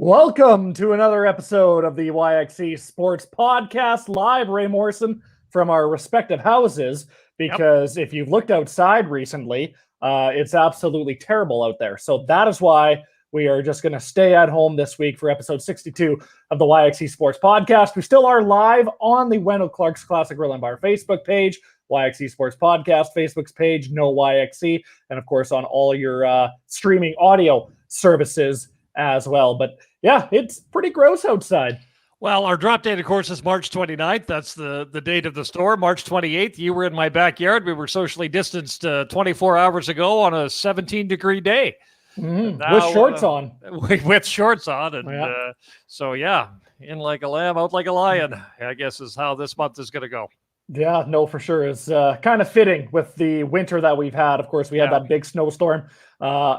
Welcome to another episode of the YXE Sports Podcast. Live, Ray Morrison, from our respective houses, because if you've looked outside recently, it's absolutely terrible out there. So that is why we are just going to stay at home this week for episode 62 of the YXE Sports Podcast. We still are live on the Wendell Clark's Classic Grill and Bar Facebook page, YXE Sports Podcast Facebook's page, no YXE, and of course on all your streaming audio services as well. But yeah, it's pretty gross outside. Well, our drop date, of course, is March 29th. That's the date of the store. March 28th, you were in my backyard. We were socially distanced 24 hours ago on a 17-degree day. Now, with shorts on. With shorts on. And so, in like a lamb, out like a lion, I guess is how this month is going to go. Yeah, no, for sure. It's kind of fitting with the winter that we've had. Of course, we had that big snowstorm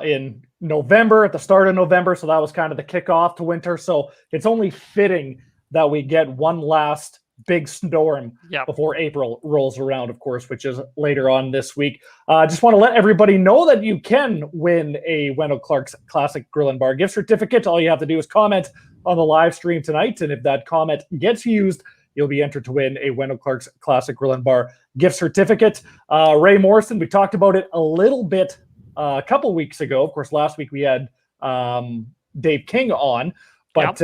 in November, at the start of November. So that was kind of the kickoff to winter. So it's only fitting that we get one last big storm before April rolls around, of course, which is later on this week. Just want to let everybody know that you can win a Wendell Clark's Classic Grill and Bar gift certificate. All you have to do is comment on the live stream tonight. And if that comment gets used, you'll be entered to win a Wendell Clark's Classic Grill and Bar gift certificate. Ray Morrison, we talked about it a little bit a couple weeks ago. Of course, last week we had Dave King on. But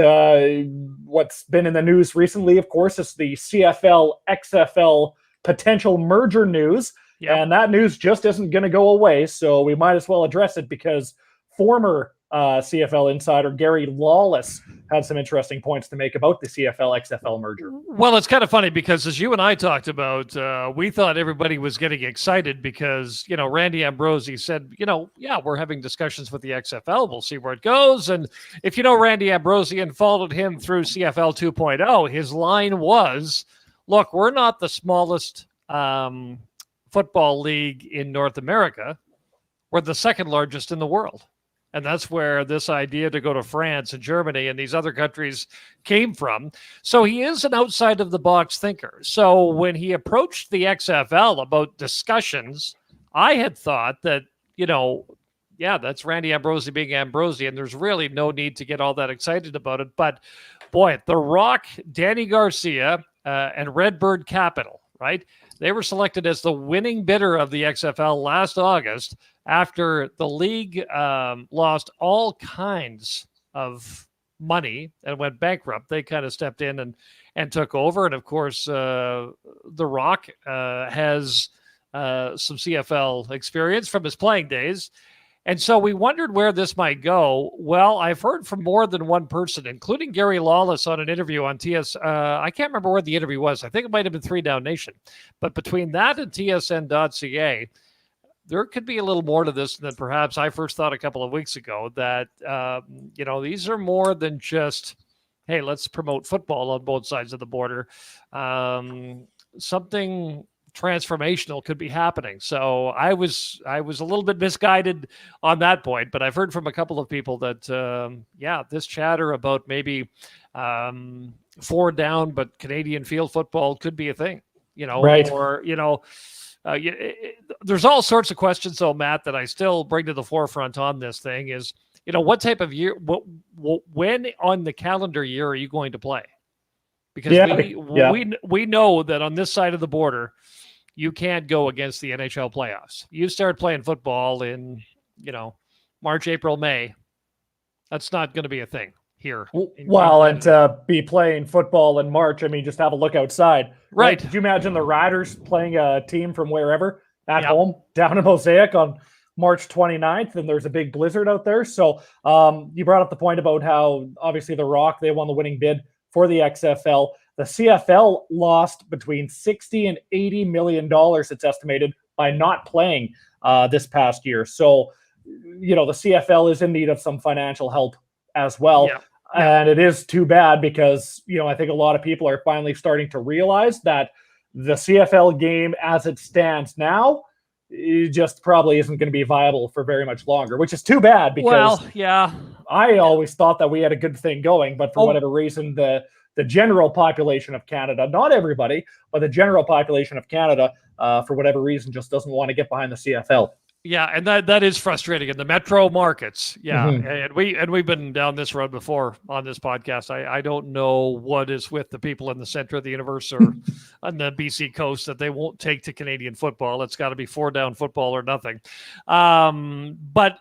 what's been in the news recently, of course, is the CFL XFL potential merger news. And that news just isn't going to go away. So we might as well address it because former CFL insider Gary Lawless had some interesting points to make about the CFL XFL merger. Well, it's kind of funny because as you and I talked about, we thought everybody was getting excited because, Randy Ambrosie said, we're having discussions with the XFL. We'll see where it goes. And if you know Randy Ambrosie and followed him through CFL 2.0, his line was, look, we're not the smallest football league in North America. We're the second largest in the world. And that's where this idea to go to France and Germany and these other countries came from. So he is an outside of the box thinker. So when he approached the XFL about discussions, I had thought that, that's Randy Ambrosie being Ambrosie, and there's really no need to get all that excited about it. But boy, The Rock, Danny Garcia, and Redbird Capital, right? They were selected as the winning bidder of the XFL last August after the league lost all kinds of money and went bankrupt. They kind of stepped in and took over. And, of course, The Rock has some CFL experience from his playing days. And so we wondered where this might go. Well, I've heard from more than one person, including Gary Lawless on an interview on TS. I can't remember where the interview was. I think it might have been 3 Down Nation. But between that and TSN.ca, there could be a little more to this than perhaps I first thought a couple of weeks ago, that, these are more than just, hey, let's promote football on both sides of the border. Something transformational could be happening. So I was a little bit misguided on that point, but I've heard from a couple of people that, this chatter about maybe 4 down, but Canadian field football could be a thing, right. Or, there's all sorts of questions, though, Matt, that I still bring to the forefront on this thing is, what type of year, when on the calendar year are you going to play? Because we know that on this side of the border, you can't go against the NHL playoffs. You start playing football in, March, April, May. That's not going to be a thing here. And to be playing football in March, just have a look outside. Right. Could you imagine the Riders playing a team from wherever at home down in Mosaic on March 29th, and there's a big blizzard out there? So you brought up the point about how obviously The Rock, they won the winning bid for the XFL. The CFL lost between $60 and $80 million, it's estimated, by not playing this past year. So, the CFL is in need of some financial help as well. And it is too bad because, I think a lot of people are finally starting to realize that the CFL game as it stands now, it just probably isn't going to be viable for very much longer, which is too bad because I always thought that we had a good thing going, but for whatever reason, the general population of Canada, not everybody, but the general population of Canada, for whatever reason, just doesn't want to get behind the CFL. Yeah, and that is frustrating in the metro markets. Yeah, Mm-hmm. and we've been down this road before on this podcast. I don't know what is with the people in the center of the universe or on the BC coast that they won't take to Canadian football. It's got to be 4-down football or nothing. But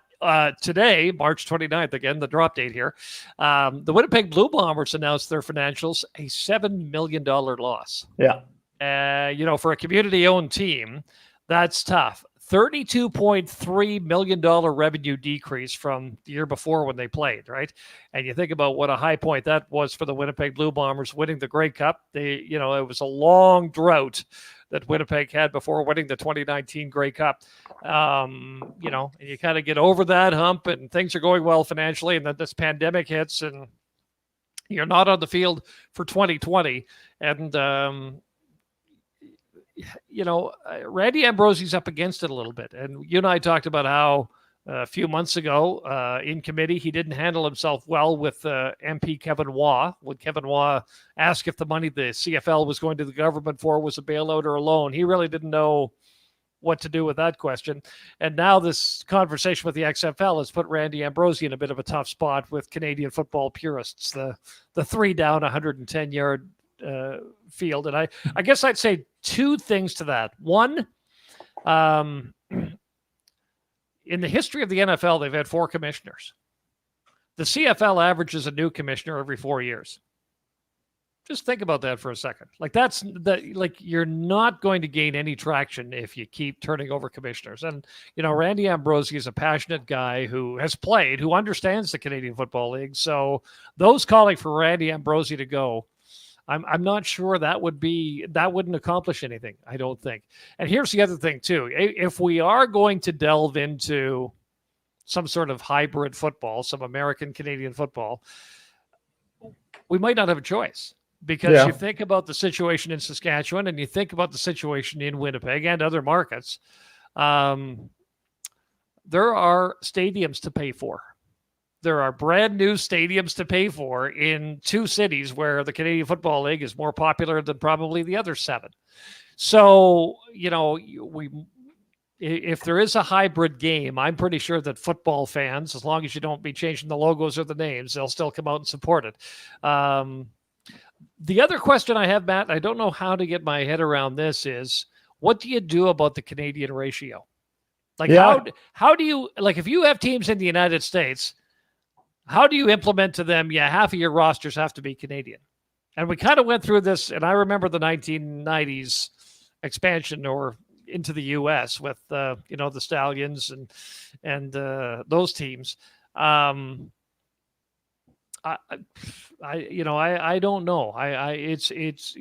today, March 29th, again, the drop date here, the Winnipeg Blue Bombers announced their financials, a $7 million loss. Yeah. For a community-owned team, that's tough. $32.3 million revenue decrease from the year before when they played, right? And you think about what a high point that was for the Winnipeg Blue Bombers winning the Grey Cup. It was a long drought that Winnipeg had before winning the 2019 Grey Cup. And you kind of get over that hump and things are going well financially, and then this pandemic hits and you're not on the field for 2020. And, Randy Ambrosie's up against it a little bit. And you and I talked about how a few months ago in committee, he didn't handle himself well with MP Kevin Waugh. When Kevin Waugh asked if the money the CFL was going to the government for was a bailout or a loan, he really didn't know what to do with that question. And now this conversation with the XFL has put Randy Ambrosie in a bit of a tough spot with Canadian football purists, the 3-down, 110-yard field. And I guess I'd say two things to that. One, in the history of the NFL, they've had 4 commissioners. The CFL averages a new commissioner every 4 years. Just think about that for a second. You're not going to gain any traction if you keep turning over commissioners. And, Randy Ambrosie is a passionate guy who has played, who understands the Canadian Football League. So those calling for Randy Ambrosie to go, I'm not sure that wouldn't accomplish anything, I don't think. And here's the other thing, too. If we are going to delve into some sort of hybrid football, some American-Canadian football, we might not have a choice. Because you think about the situation in Saskatchewan and you think about the situation in Winnipeg and other markets, there are stadiums to pay for. There are brand new stadiums to pay for in 2 cities where the Canadian Football League is more popular than probably the other 7. So, if there is a hybrid game, I'm pretty sure that football fans, as long as you don't be changing the logos or the names, they'll still come out and support it. The other question I have, Matt, I don't know how to get my head around this, is what do you do about the Canadian ratio? How do you, if you have teams in the United States, how do you implement to them, half of your rosters have to be Canadian? And we kind of went through this, and I remember the 1990s expansion or into the U.S. with, the Stallions and those teams. I don't know. It's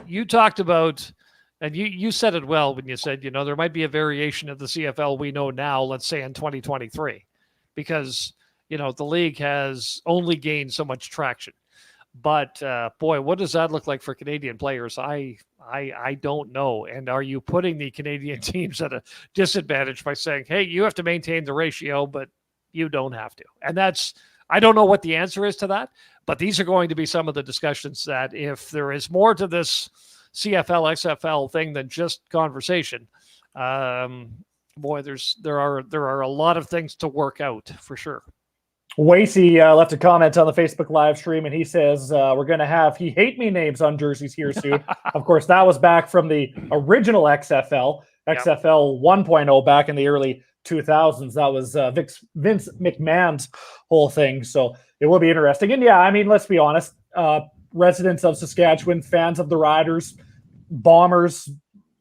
you talked about, and you said it well when you said, there might be a variation of the CFL we know now, let's say in 2023, because, the league has only gained so much traction. But boy, what does that look like for Canadian players? I don't know. And are you putting the Canadian teams at a disadvantage by saying, hey, you have to maintain the ratio, but you don't have to? And I don't know what the answer is to that, but these are going to be some of the discussions that if there is more to this CFL, XFL thing than just conversation, boy, there are a lot of things to work out for sure. YXE left a comment on the Facebook live stream, and he says we're going to have "He Hate Me" names on jerseys here soon. Of course, that was back from the original XFL 1.0 back in the early 2000s. That was Vince McMahon's whole thing. So it will be interesting. And let's be honest, residents of Saskatchewan, fans of the Riders, Bombers,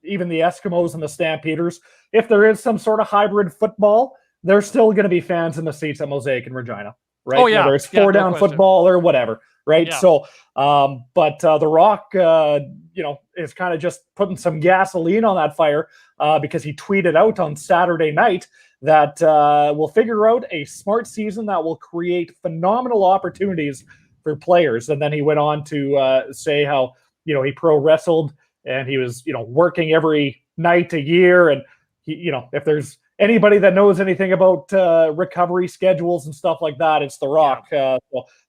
even the Eskimos and the Stampeders, if there is some sort of hybrid football, there's still going to be fans in the seats at Mosaic and Regina, right? Oh, yeah. Whether it's 4-down football or whatever, right? Yeah. So, but The Rock, is kind of just putting some gasoline on that fire because he tweeted out on Saturday night that we'll figure out a smart season that will create phenomenal opportunities for players. And then he went on to say how, he pro wrestled and he was, working every night a year. And he, if there's anybody that knows anything about recovery schedules and stuff like that, it's The Rock. So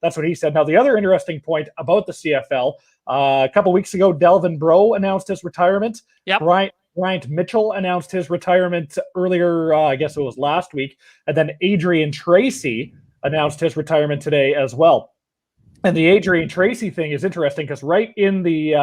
that's what he said. Now, the other interesting point about the CFL, a couple weeks ago, Delvin Breaux announced his retirement. Yep. Bryant Mitchell announced his retirement earlier, I guess it was last week. And then Adrian Tracy announced his retirement today as well. And the Adrian Tracy thing is interesting because right in the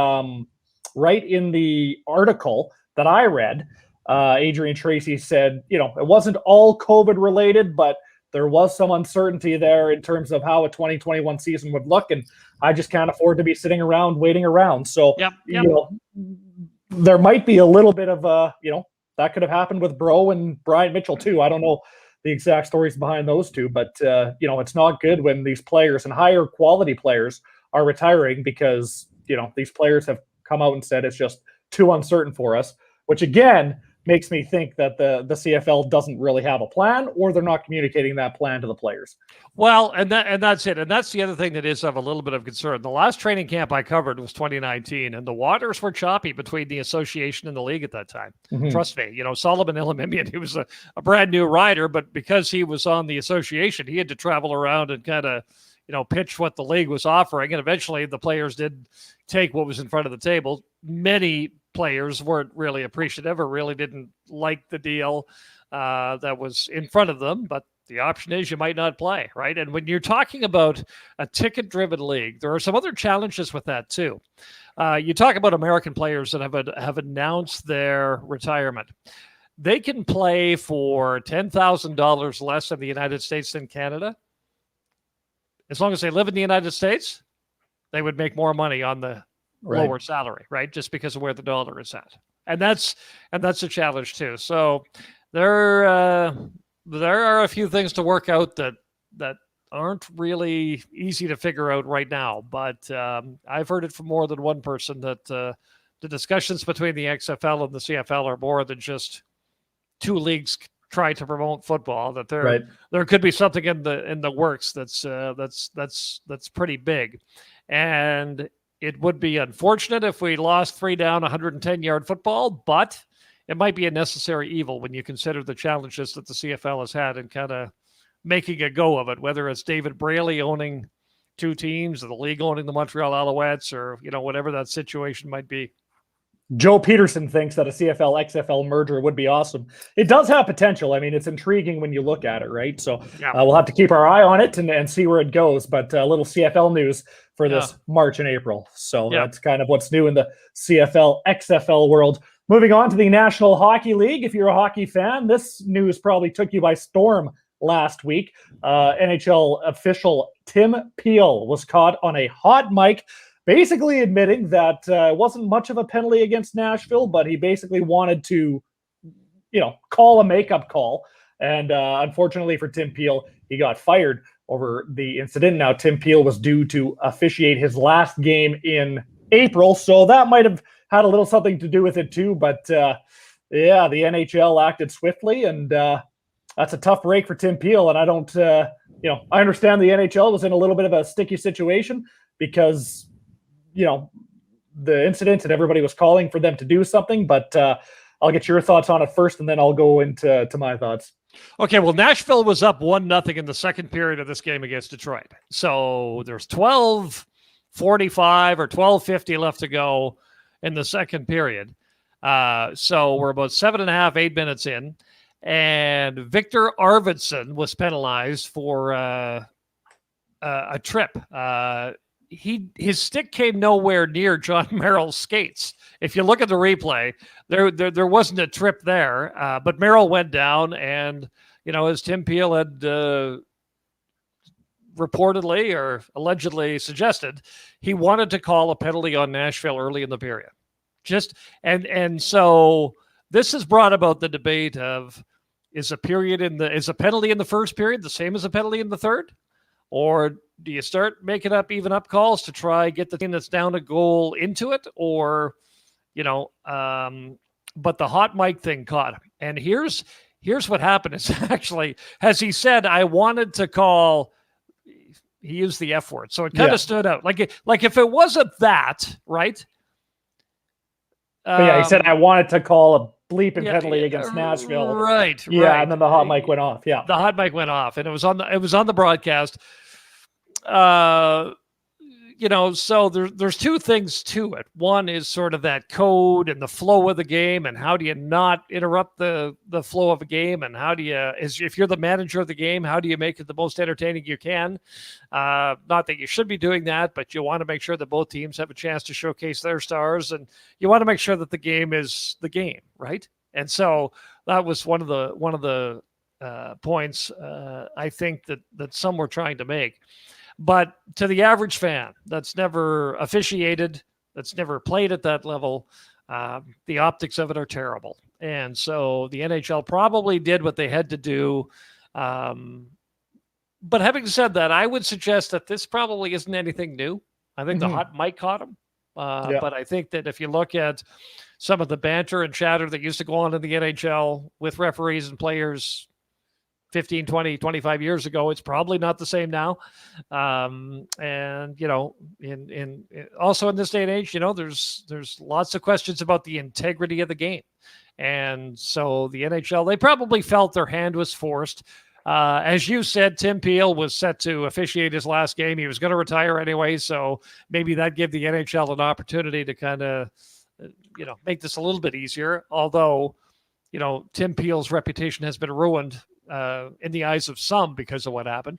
article that I read, Adrian Tracy said, it wasn't all COVID related, but there was some uncertainty there in terms of how a 2021 season would look. And I just can't afford to be sitting around waiting around. So, there might be a little bit of, that could have happened with Bro and Bryant Mitchell too. I don't know the exact stories behind those two, but it's not good when these players and higher quality players are retiring because, these players have come out and said it's just too uncertain for us, which again makes me think that the CFL doesn't really have a plan, or they're not communicating that plan to the players. Well, and that's it. And that's the other thing that is of a little bit of concern. The last training camp I covered was 2019, and the waters were choppy between the association and the league at that time. Mm-hmm. Trust me, Solomon Elimimian, he was a brand new rider, but because he was on the association, he had to travel around and kind of, pitch what the league was offering. And eventually the players did take what was in front of the table. Many players weren't really appreciative or really didn't like the deal that was in front of them, but the option is you might not play, right? And when you're talking about a ticket-driven league, there are some other challenges with that too. You talk about American players that have announced their retirement. They can play for $10,000 less in the United States than Canada. As long as they live in the United States, they would make more money on the lower salary, right? Just because of where the dollar is at. And that's a challenge too. So there are a few things to work out that aren't really easy to figure out right now. But I've heard it from more than one person that the discussions between the XFL and the CFL are more than just two leagues trying to promote football. That there could be something in the works that's pretty big. And it would be unfortunate if we lost 3 down 110-yard football, but it might be a necessary evil when you consider the challenges that the CFL has had in kind of making a go of it, whether it's David Braley owning 2 teams or the league owning the Montreal Alouettes or, whatever that situation might be. Joe Peterson thinks that a CFL-XFL merger would be awesome. It does have potential. I mean, it's intriguing when you look at it, right? So we'll have to keep our eye on it and see where it goes. But a little CFL news for this March and April. So that's kind of what's new in the CFL-XFL world. Moving on to the National Hockey League. If you're a hockey fan, this news probably took you by storm last week. NHL official Tim Peel was caught on a hot mic basically admitting that it wasn't much of a penalty against Nashville, but he basically wanted to, call a makeup call. And unfortunately for Tim Peel, he got fired over the incident. Now, Tim Peel was due to officiate his last game in April, so that might have had a little something to do with it too. But the NHL acted swiftly, and that's a tough break for Tim Peel. And I don't, I understand the NHL was in a little bit of a sticky situation because the incident and everybody was calling for them to do something, but I'll get your thoughts on it first, and then I'll go into my thoughts. Okay, well, Nashville was up 1-0 in the second period of this game against Detroit. So there's 12:45 or 12:50 left to go in the second period. So we're about 8 minutes in, and Victor Arvidsson was penalized for a trip. His stick came nowhere near John Merrill's skates. If you look at the replay, there wasn't a trip there, but Merrill went down, and as Tim Peel had reportedly or allegedly suggested, he wanted to call a penalty on Nashville early in the period. And so this has brought about the debate of is a penalty in the first period the same as a penalty in the third? Or do you start making even up calls to try get the team that's down a goal into it? Or, but the hot mic thing caught him. And here's what happened is actually, as he said, I wanted to call, he used the F word. So it kind of stood out. Like if it wasn't that, right? He said, I wanted to call a bleeping penalty against Nashville. Right. Yeah. And then the hot mic went off. Yeah. The hot mic went off, and it was on the broadcast. so there's two things to it. One is sort of that code and the flow of the game, and how do you not interrupt the flow of a game, and how do you, if you're the manager of the game, how do you make it the most entertaining you can? Not that you should be doing that, but you want to make sure that both teams have a chance to showcase their stars, and you want to make sure that the game is the game, right? And so that was one of the points I think that some were trying to make. But to the average fan that's never officiated, that's never played at that level, the optics of it are terrible. And so the NHL probably did what they had to do. But having said that, I would suggest that this probably isn't anything new. I think the hot mic caught him. But I think that if you look at some of the banter and chatter that used to go on in the NHL with referees and players 15, 20, 25 years ago, it's probably not the same now. And, in also in this day and age, there's lots of questions about the integrity of the game. And so the NHL, they probably felt their hand was forced. As you said, Tim Peel was set to officiate his last game. He was going to retire anyway. So maybe that gave the NHL an opportunity to kind of, make this a little bit easier. Although, Tim Peel's reputation has been ruined in the eyes of some because of what happened.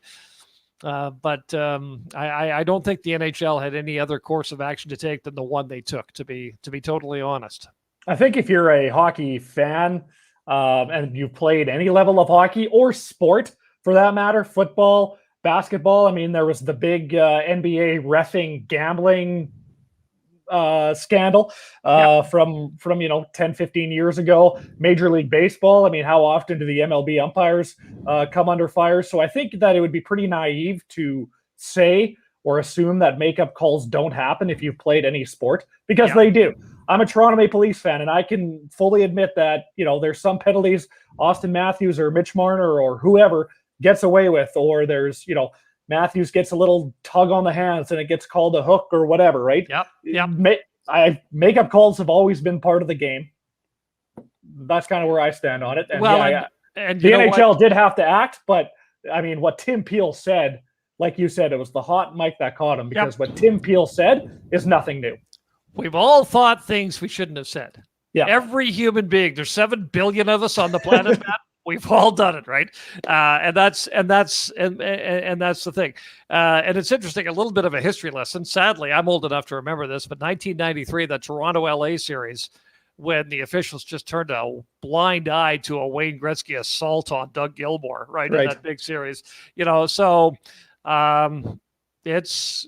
But I don't think the NHL had any other course of action to take than the one they took, to be totally honest. I think if you're a hockey fan and you've played any level of hockey or sport for that matter, football, basketball, I mean, there was the big NBA reffing gambling scandal from 10, 15 years ago. Major League Baseball, I mean, how often do the MLB umpires come under fire? So I think that it would be pretty naive to say or assume that makeup calls don't happen if you've played any sport, because they do. I'm a Toronto Maple Leafs fan, and I can fully admit that, there's some penalties Austin Matthews or Mitch Marner or whoever gets away with, or there's, Matthews gets a little tug on the hands and it gets called a hook or whatever, right? Yep. Makeup calls have always been part of the game. That's kind of where I stand on it. And and the NHL did have to act, but I mean, what Tim Peel said, like you said, it was the hot mic that caught him, because what Tim Peel said is nothing new. We've all thought things we shouldn't have said. Yeah. Every human being, there's 7 billion of us on the planet, Matt. We've all done it, right? And that's the thing. And it's interesting, a little bit of a history lesson. Sadly, I'm old enough to remember this, but 1993, the Toronto-LA series, when the officials just turned a blind eye to a Wayne Gretzky assault on Doug Gilmour, right? In that big series, so it's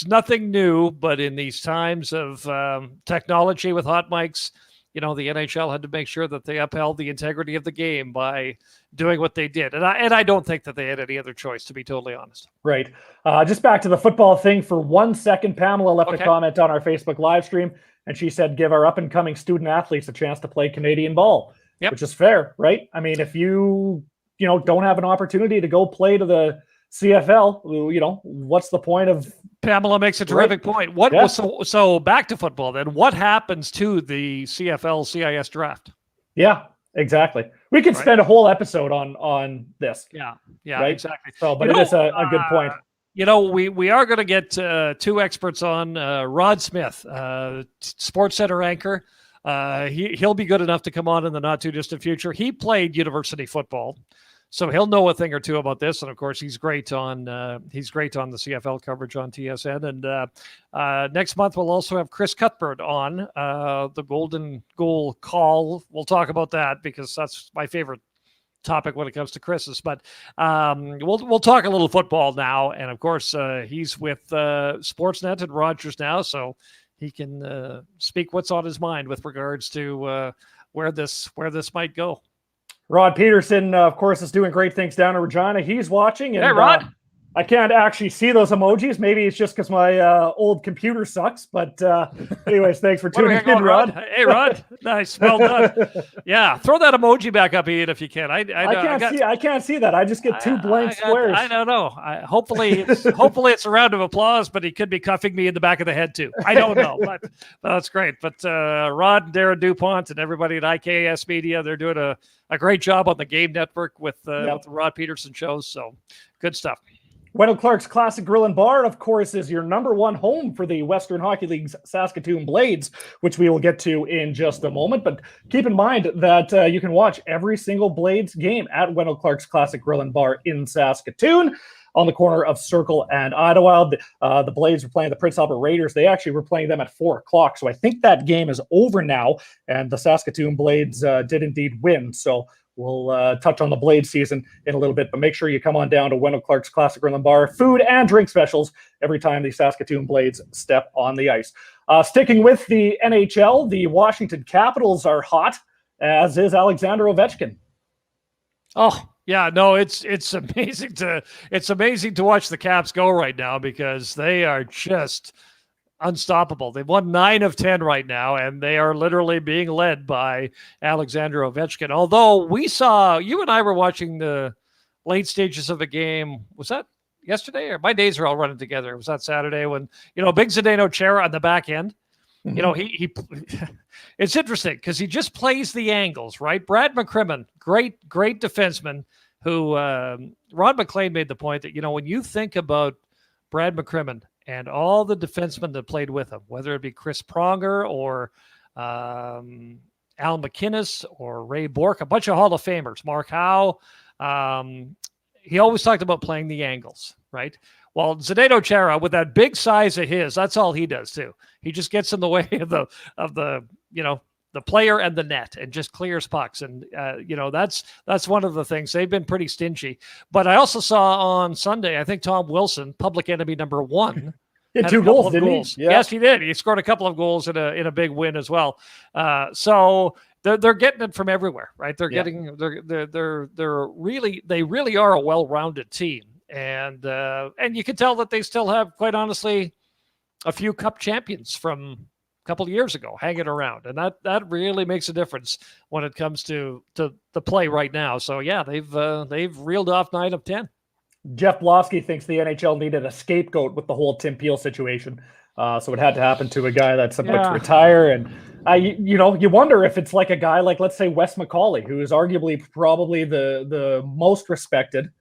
nothing new, but in these times of technology with hot mics, the NHL had to make sure that they upheld the integrity of the game by doing what they did. And I don't think that they had any other choice, to be totally honest. Right. Just back to the football thing for 1 second. Pamela left a comment on our Facebook live stream, and she said, give our up-and-coming student athletes a chance to play Canadian ball, which is fair, right? I mean, if you, don't have an opportunity to go play to the CFL, what's the point of... Pamela makes a terrific point. So back to football then. What happens to the CFL CIS draft? Yeah, exactly. We could spend a whole episode on this. Yeah, right? Exactly. So, but it is a good point. We are going to get 2 experts on. Rod Smith, Sports Center anchor. He'll be good enough to come on in the not too distant future. He played university football, so he'll know a thing or two about this. And of course, he's great on the CFL coverage on TSN. And next month we'll also have Chris Cuthbert on the Golden Goal Call. We'll talk about that because that's my favorite topic when it comes to Chris's. But we'll talk a little football now. And of course, he's with Sportsnet and Rogers now, so he can speak what's on his mind with regards to where this might go. Rod Peterson, of course, is doing great things down in Regina. He's watching. And, hey, Rod. I can't actually see those emojis. Maybe it's just because my old computer sucks. But anyways, thanks for tuning in, Rod. Hey, Rod. Nice. Well done. Yeah. Throw that emoji back up, Ian, if you can. I can't see that. I just get 2 blank squares. I don't know. Hopefully it's a round of applause, but he could be cuffing me in the back of the head too. I don't know, but that's great. But Rod and Darren DuPont and everybody at IKS Media, they're doing a great job on the Game Network with the Rod Peterson shows. So good stuff. Wendell Clark's Classic Grill and Bar, of course, is your number one home for the Western Hockey League's Saskatoon Blades, which we will get to in just a moment. But keep in mind that you can watch every single Blades game at Wendell Clark's Classic Grill and Bar in Saskatoon on the corner of Circle and Idlewild. The Blades were playing the Prince Albert Raiders. They actually were playing them at 4 o'clock. So I think that game is over now, and the Saskatoon Blades did indeed win. So we'll touch on the Blade season in a little bit, but make sure you come on down to Wendell Clark's Classic Grill and Bar. Food and drink specials every time the Saskatoon Blades step on the ice. Sticking with the NHL, the Washington Capitals are hot, as is Alexander Ovechkin. Oh, yeah, no, it's amazing to watch the Caps go right now because they are just unstoppable. They've won 9 of 10 right now, and they are literally being led by Alexander Ovechkin. Although you and I were watching the late stages of a game. Was that yesterday? Or my days are all running together. Was that Saturday when, big Zdeno Chara on the back end? Mm-hmm. He it's interesting because he just plays the angles, right? Brad McCrimmon, great defenseman who Ron McLean made the point that, when you think about Brad McCrimmon and all the defensemen that played with him, whether it be Chris Pronger or Al McInnes or Ray Bourque, a bunch of Hall of Famers, Mark Howe, he always talked about playing the angles, right? Well, Zdeno Chara, with that big size of his, that's all he does too. He just gets in the way of the player and the net and just clears pucks. And, that's one of the things. They've been pretty stingy. But I also saw on Sunday, I think Tom Wilson, public enemy number 1, had 2 goals, didn't he? Yeah. Yes, he did. He scored a couple of goals in a big win as well. So they're getting it from everywhere, right? They really are a well-rounded team. And you can tell that they still have, quite honestly, a few cup champions from couple of years ago hanging around, and that really makes a difference when it comes to the play right now. So yeah, they've reeled off 9 of 10. Jeff Blosky thinks the NHL needed a scapegoat with the whole Tim Peel situation, so it had to happen to a guy that's about to retire. And you wonder if it's like a guy like, let's say, Wes McCauley, who is arguably probably the most respected,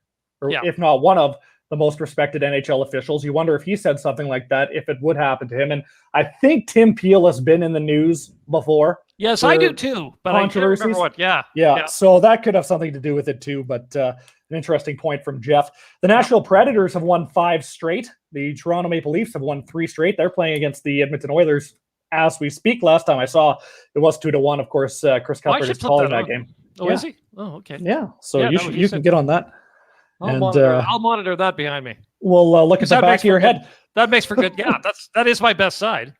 or if not one of the most respected NHL officials. You wonder if he said something like that, if it would happen to him. And I think Tim Peel has been in the news before. Yes, I do too. But I can't remember what. Yeah. So that could have something to do with it too. But an interesting point from Jeff. The Nashville Predators have won 5 straight. The Toronto Maple Leafs have won 3 straight. They're playing against the Edmonton Oilers as we speak. Last time I saw, it was 2-1. Of course, Chris Cuthbert is calling that game. Oh, is he? Oh, okay. Yeah. So you can get on that. I'll monitor that behind me. We'll look at the back of your head. That makes for good. Yeah, that is my best side.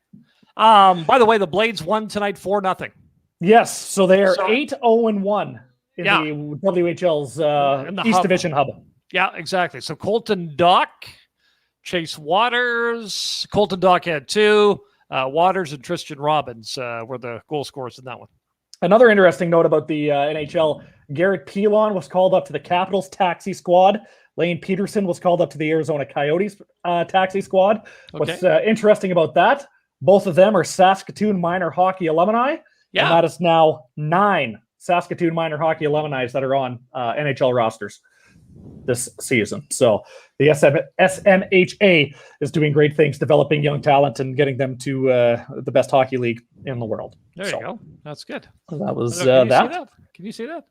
By the way, the Blades won tonight 4-0. Yes, so they are 8-0-1 in the WHL's in the East Division hub. Yeah, exactly. So Colton Dock, Chase Waters. Colton Dock had 2. Waters and Tristan Robbins were the goal scorers in that one. Another interesting note about the NHL, Garrett Pilon was called up to the Capitals taxi squad. Lane Peterson was called up to the Arizona Coyotes taxi squad. Okay. What's interesting about that, both of them are Saskatoon minor hockey alumni. Yeah. And that is now 9 Saskatoon minor hockey alumni that are on NHL rosters this season. So the SMHA is doing great things, developing young talent and getting them to the best hockey league in the world. There you go. That's good. That was that. Can you see that?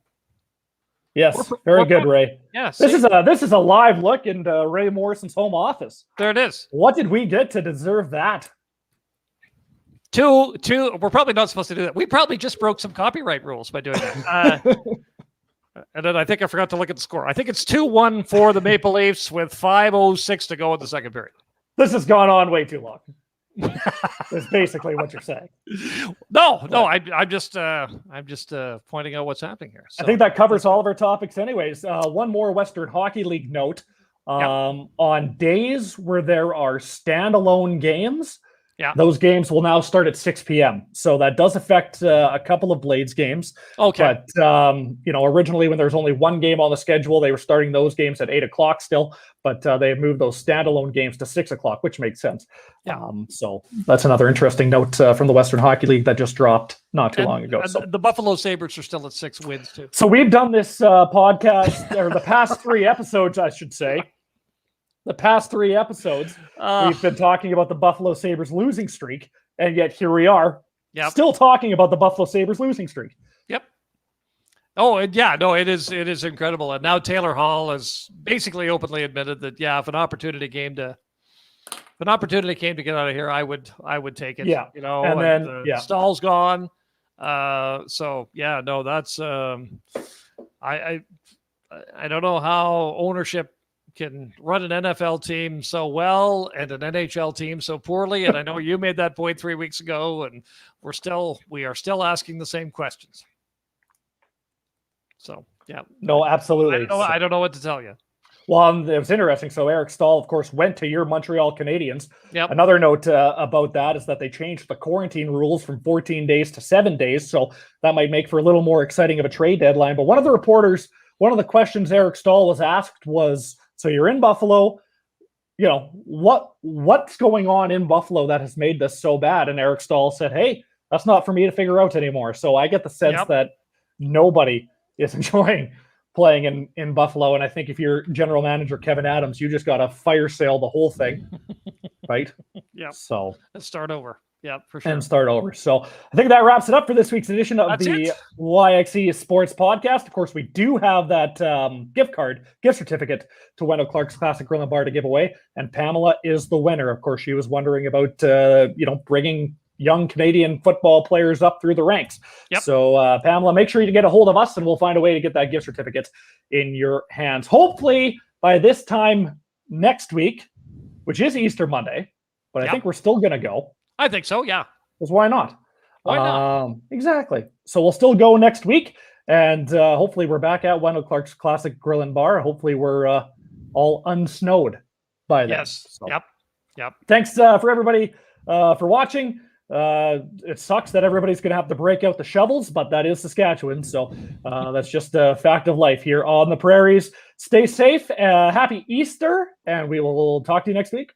Yes, very good, Ray. Yeah, this is a live look into Ray Morrison's home office. There it is. What did we get to deserve that? 2. We're probably not supposed to do that. We probably just broke some copyright rules by doing that. And then I think I forgot to look at the score. I think it's 2-1 for the Maple Leafs with 5:06 to go in the second period. This has gone on way too long. That's basically what you're saying. No, I'm just pointing out what's happening here. So. I think that covers all of our topics anyways. One more Western Hockey League note. On days where there are standalone games, those games will now start at 6 p.m. So that does affect a couple of Blades games. Okay. But, originally when there was only one game on the schedule, they were starting those games at 8 o'clock still. But they have moved those standalone games to 6 o'clock, which makes sense. Yeah. So that's another interesting note from the Western Hockey League that just dropped not too long ago. So the Buffalo Sabres are still at 6 wins too. So we've done this podcast, or the past 3 episodes, I should say, the past 3 episodes, we've been talking about the Buffalo Sabres losing streak, and yet here we are, still talking about the Buffalo Sabres losing streak. Yep. Oh, and it is incredible. And now Taylor Hall has basically openly admitted that, if an opportunity came to get out of here, I would take it. Yeah. And then Stahl's gone. That's I don't know how ownership can run an NFL team so well and an NHL team so poorly. And I know you made that point 3 weeks ago, and we are still asking the same questions. So, yeah. No, absolutely. I don't know what to tell you. Well, it was interesting. So Eric Stahl, of course, went to your Montreal Canadiens. Yep. Another note about that is that they changed the quarantine rules from 14 days to 7 days. So that might make for a little more exciting of a trade deadline. But one of the questions Eric Stahl was asked was, so you're in Buffalo, what's going on in Buffalo that has made this so bad? And Eric Stahl said, hey, that's not for me to figure out anymore. So I get the sense that nobody is enjoying playing in Buffalo. And I think if you're general manager Kevin Adams, you just got to fire sale the whole thing, right? Yeah. So let's start over. Yeah, for sure. And start over. So I think that wraps it up for this week's edition of the YXE Sports Podcast. Of course, we do have that gift certificate to Wendell Clark's Classic Grill and Bar to give away. And Pamela is the winner. Of course, she was wondering about, bringing young Canadian football players up through the ranks. Yep. So, Pamela, make sure you get a hold of us and we'll find a way to get that gift certificate in your hands. Hopefully by this time next week, which is Easter Monday, but I think we're still going to go. I think so, yeah. Because why not? Why not? Exactly. So we'll still go next week, and hopefully we're back at Wendell Clark's Classic Grill and Bar. Hopefully we're all unsnowed by then. Yes. So. Yep. Thanks for everybody for watching. It sucks that everybody's going to have to break out the shovels, but that is Saskatchewan. So that's just a fact of life here on the prairies. Stay safe. Happy Easter, and we will talk to you next week.